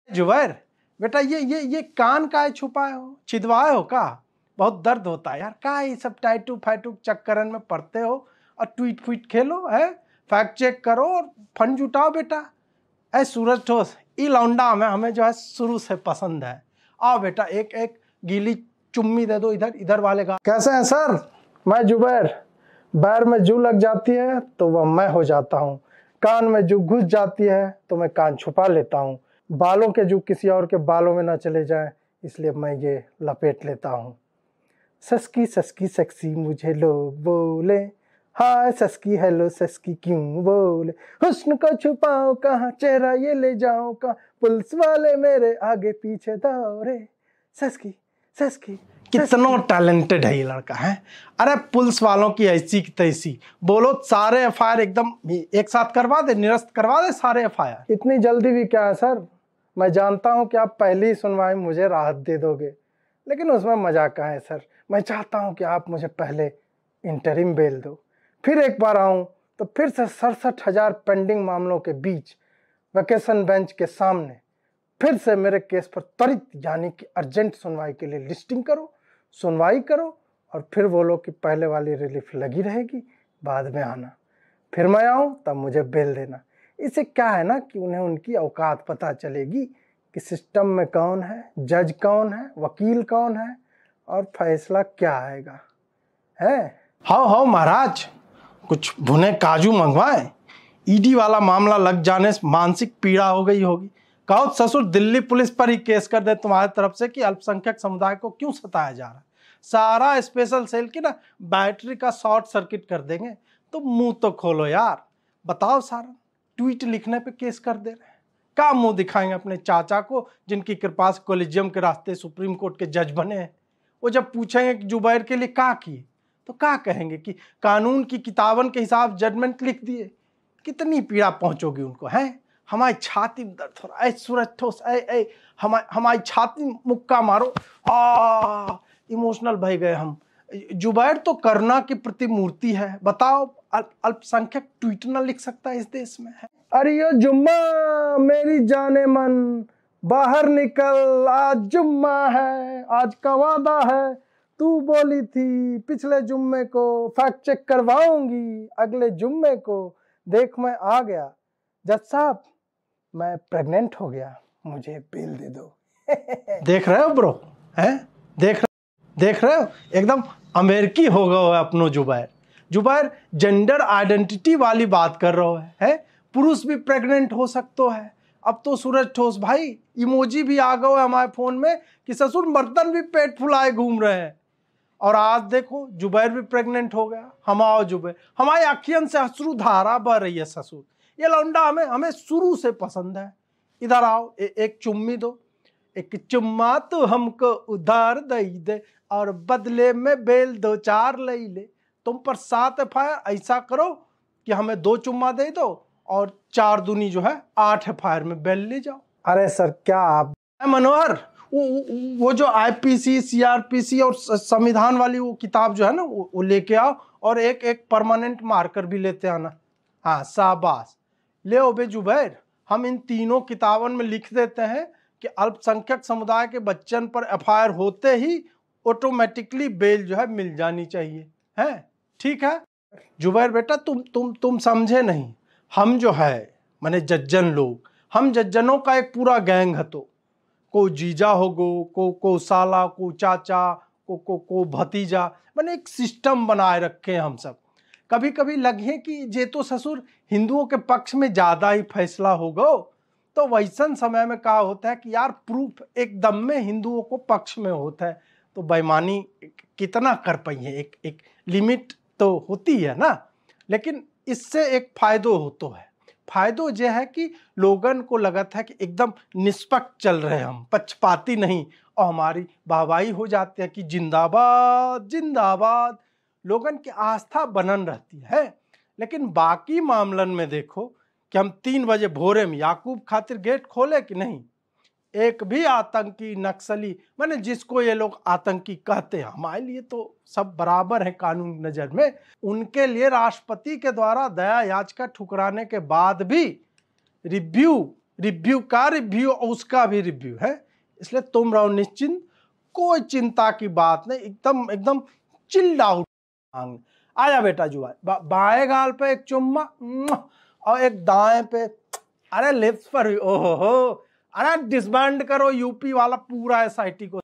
जुबैर बेटा, ये कान का छुपाए हो, छिदवाए हो का? बहुत दर्द होता है यार। का ये सब टाइटू फाइटू चक्करन में पड़ते हो और ट्वीट फीट खेलो है, फैक्ट चेक करो और फंड जुटाओ बेटा। ऐ सूरज ठोस ई लौंडा में हमें जो है शुरू से पसंद है। आओ बेटा, एक एक गीली चुम्मी दे दो इधर इधर वाले का। कैसे हैं सर? मैं जुबैर। पैर में जू लग जाती है तो वह मैं हो जाता हूँ, कान में जू घुस जाती है तो मैं कान छुपा लेता हूँ, बालों के जू किसी और के बालों में ना चले जाए इसलिए मैं ये लपेट लेता हूँ। सस्की सस्की सेक्सी मुझे लोग बोले, हाय सस्की हेलो सस्की क्यों बोले, हुस्न को छुपाओ कहाँ, चेहरा ये ले जाओ कहाँ, पुलिस वाले मेरे आगे पीछे दौड़े। सस्की सस्की। कितना टैलेंटेड है ये लड़का है। अरे पुलिस वालों की ऐसी की तैसी बोलो, सारे एफआईआर एकदम एक साथ करवा दे, निरस्त करवा दे सारे एफआईआर। इतनी जल्दी भी क्या है सर? मैं जानता हूँ कि आप पहली सुनवाई में मुझे राहत दे दोगे, लेकिन उसमें मजाक कहाँ है सर। मैं चाहता हूँ कि आप मुझे पहले इंटरिम बेल दो, फिर एक बार आऊँ तो फिर से 67,000 पेंडिंग मामलों के बीच वेकेशन बेंच के सामने फिर से मेरे केस पर त्वरित यानी कि अर्जेंट सुनवाई के लिए लिस्टिंग करो, सुनवाई करो और फिर बोलो कि पहले वाली रिलीफ लगी रहेगी, बाद में आना, फिर मैं आऊँ तब मुझे बेल देना। इससे क्या है ना कि उन्हें उनकी औकात पता चलेगी कि सिस्टम में कौन है, जज कौन है, वकील कौन है और फैसला क्या आएगा है। हाँ महाराज, कुछ भुने काजू मंगवाए। ईडी वाला मामला लग जाने से मानसिक पीड़ा हो गई होगी। कहो ससुर दिल्ली पुलिस पर ही केस कर दे तुम्हारे तरफ से कि अल्पसंख्यक समुदाय को क्यों सताया जा रहा है। सारा स्पेशल सेल की ना बैटरी का शॉर्ट सर्किट कर देंगे। तो मुंह तो खोलो यार, बताओ सारा ट्वीट लिखने पे केस कर दे रहे हैं। क्या मुंह दिखाएंगे अपने चाचा को जिनकी कृपा से कॉलेजियम के रास्ते सुप्रीम कोर्ट के जज बने हैं। वो जब पूछेंगे कि जुबैर के लिए क्या किए तो क्या कहेंगे कि कानून की किताबन के हिसाब जजमेंट लिख दिए। कितनी पीड़ा पहुंचोगी उनको है। हमारी छाती में दर्द हो रहा है। सूरज ठोस हमारी छाती मुक्का मारो। इमोशनल भय गए हम। जुबैर तो करुणा की प्रतिमूर्ति है। बताओ अल्पसंख्यक ट्वीट ना लिख सकता है इस देश में है। अरे यो जुम्मा मेरी जाने मन, बाहर निकल आज जुम्मा है, आज का वादा है, तू बोली थी पिछले जुम्मे को फैक्ट चेक करवाऊंगी, अगले जुम्मे को देख मैं आ गया, जज साहब मैं प्रेग्नेंट हो गया, मुझे बेल दे दो। देख रहे हो ब्रो हैं, देख रहे हो एकदम अमेरिकी हो गए अपनो जुबैर जेंडर आइडेंटिटी वाली बात कर रहा है। पुरुष भी प्रेग्नेंट हो सकता है। अब तो सूरज ठोस भाई इमोजी भी आ गए हमारे फोन में कि ससुर बर्तन भी पेट फुलाए घूम रहे हैं। और आज देखो जुबैर भी प्रेग्नेंट हो गया। हम आओ जुबैर, हमारी अखियन से अश्रु धारा बह रही है। ससुर ये लौंडा हमें शुरू से पसंद है। इधर आओ, एक चुम्मी दो, एक चुम्मा तो हमको उधार दे और बदले में बेल 2-4 ले ले। तुम पर 7 एफआईआर, ऐसा करो कि हमें 2 चुम्मा दे दो और 4 दूनी जो है 8 एफआईआर में बेल ले जाओ। अरे सर क्या आप मनोहर, वो जो आईपीसी सीआरपीसी और संविधान वाली वो किताब जो है ना वो लेके आओ और एक परमानेंट मार्कर भी लेते आना। हाँ शाबाश, ले बे जुबैर, हम इन तीनों किताबों में लिख देते हैं कि अल्पसंख्यक समुदाय के बच्चन पर एफआईआर होते ही ऑटोमेटिकली बेल जो है मिल जानी चाहिए है। ठीक है जुबैर बेटा, तुम समझे नहीं। हम जो है माने जज्जन लोग, हम जज्जनों का एक पूरा गैंग है। तो को जीजा होगो, को साला, को चाचा, को भतीजा, माने एक सिस्टम बनाए रखे हैं हम सब। कभी कभी लगे कि जे तो ससुर हिंदुओं के पक्ष में ज्यादा ही फैसला होगा, तो वैसन समय में क्या होता है कि यार प्रूफ एकदम में हिंदुओं को पक्ष में होता है। तो बेईमानी कितना कर पाई है, एक लिमिट तो होती है ना। लेकिन इससे एक फायदो होता है। फायदो यह है कि लोगन को लगता है कि एकदम निष्पक्ष चल रहे हम, पक्षपाती नहीं, और हमारी वाहवाही हो जाती है कि जिंदाबाद जिंदाबाद, लोगन की आस्था बनन रहती है। लेकिन बाकी मामलन में देखो कि हम 3 बजे भोरे में याकूब खातिर गेट खोले कि नहीं, एक भी आतंकी नक्सली, माने जिसको ये लोग आतंकी कहते हैं, हमारे लिए तो सब बराबर है कानून की नजर में, उनके लिए राष्ट्रपति के द्वारा दया याचिका ठुकराने के बाद भी रिव्यू रिव्यू का रिव्यू और उसका भी रिव्यू है, इसलिए तुम रहो निश्चिंत, कोई चिंता की बात नहीं, एकदम एकदम चिल्ड आउट। आजा बेटा जुआ, बाएं गाल पे एक चुम्मा और एक दाएं पे, अरे लिप्स पर, ओहो हो, अरे डिसबैंड करो यूपी वाला पूरा एसआईटी को।